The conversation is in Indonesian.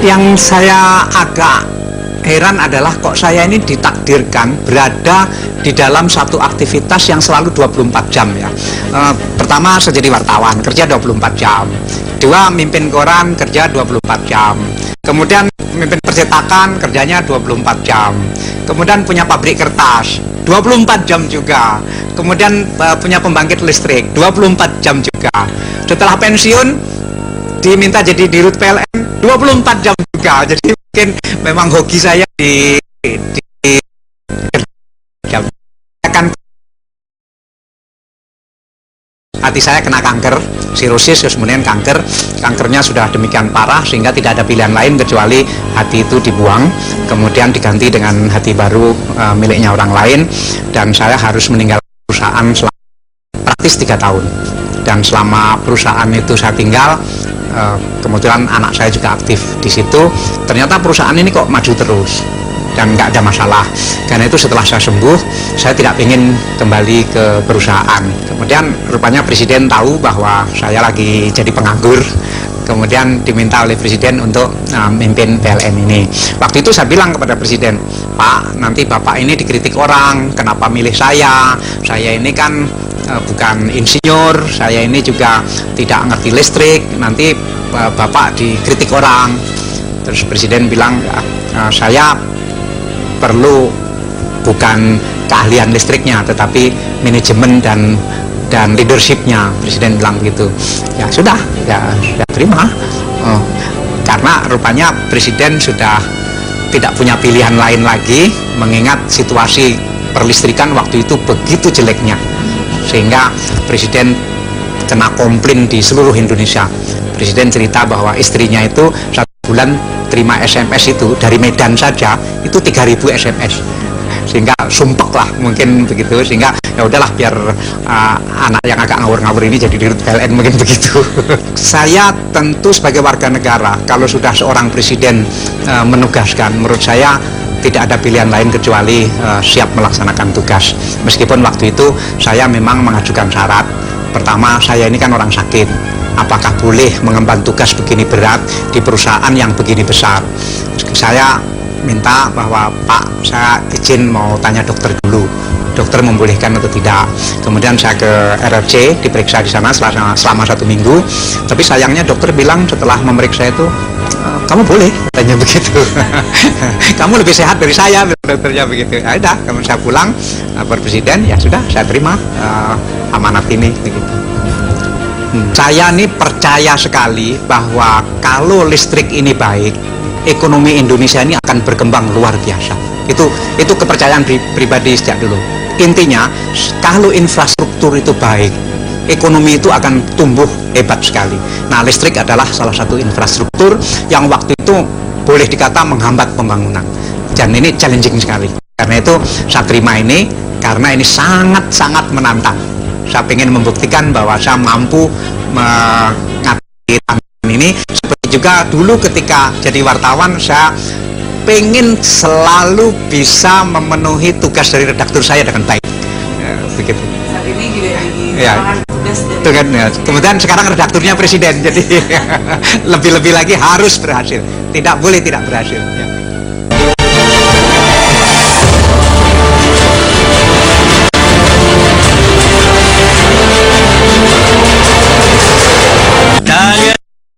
Yang saya agak heran adalah kok saya ini ditakdirkan berada di dalam satu aktivitas yang selalu 24 jam ya. Pertama saya jadi wartawan, kerja 24 jam. Dua, mimpin koran, kerja 24 jam. Kemudian mimpin percetakan, kerjanya 24 jam. Kemudian punya pabrik kertas, 24 jam juga. Kemudian punya pembangkit listrik, 24 jam juga. Setelah pensiun diminta jadi dirut PLN, 24 jam juga. Jadi mungkin memang hoki saya di kan hati saya kena kanker, sirosis, kemudian kankernya sudah demikian parah sehingga tidak ada pilihan lain kecuali hati itu dibuang, kemudian diganti dengan hati baru miliknya orang lain, dan saya harus meninggalkan perusahaan selama praktis 3 tahun. Dan selama perusahaan itu saya tinggal, kemudian anak saya juga aktif di situ. Ternyata perusahaan ini kok maju terus dan nggak ada masalah. Karena itu setelah saya sembuh, saya tidak ingin kembali ke perusahaan. Kemudian rupanya presiden tahu bahwa saya lagi jadi penganggur. Kemudian diminta oleh presiden untuk memimpin PLN ini. Waktu itu saya bilang kepada presiden, Pak, nanti bapak ini dikritik orang, kenapa milih saya? Saya ini kan bukan insinyur, saya ini juga tidak ngerti listrik, nanti bapak dikritik orang. Terus presiden bilang, saya perlu bukan keahlian listriknya, tetapi manajemen dan leadershipnya. Presiden bilang begitu. Ya sudah, ya terima. Karena rupanya presiden sudah tidak punya pilihan lain lagi, mengingat situasi perlistrikan waktu itu begitu jeleknya, sehingga presiden kena komplain di seluruh Indonesia. Presiden cerita bahwa istrinya itu 1 bulan terima SMS itu dari Medan saja itu 3.000 SMS, sehingga sumpek lah mungkin begitu, sehingga ya udahlah biar anak yang agak ngawur-ngawur ini jadi dirut PLN mungkin begitu. Saya tentu sebagai warga negara, kalau sudah seorang presiden menugaskan, menurut saya tidak ada pilihan lain kecuali siap melaksanakan tugas. Meskipun waktu itu saya memang mengajukan syarat. Pertama, saya ini kan orang sakit, apakah boleh mengemban tugas begini berat di perusahaan yang begini besar? Saya minta bahwa Pak, saya izin mau tanya dokter dulu, dokter membolehkan atau tidak. Kemudian saya ke RRC, diperiksa di sana selama 1 minggu. Tapi sayangnya dokter bilang setelah memeriksa itu, kamu boleh, tanya begitu. Kamu lebih sehat dari saya, dokternya begitu. Ya udah, kemudian saya pulang, lapor presiden, ya sudah, saya terima amanat ini begitu. Saya ini percaya sekali bahwa kalau listrik ini baik, ekonomi Indonesia ini akan berkembang luar biasa. Itu kepercayaan pribadi sejak dulu. Intinya, kalau infrastruktur itu baik, ekonomi itu akan tumbuh hebat sekali. Nah, listrik adalah salah satu infrastruktur yang waktu itu boleh dikata menghambat pembangunan. Dan ini challenging sekali. Karena itu saya terima ini, karena ini sangat-sangat menantang. Saya ingin membuktikan bahwa saya mampu mengatasi tantangan ini. Seperti juga dulu ketika jadi wartawan, saya pengen selalu bisa memenuhi tugas dari redaktur saya dengan baik. Ya, begitu. Saat ini juga lagi ya. Ya. Kemudian sekarang redakturnya presiden, jadi lebih-lebih lagi harus berhasil. Tidak boleh tidak berhasil. Ya.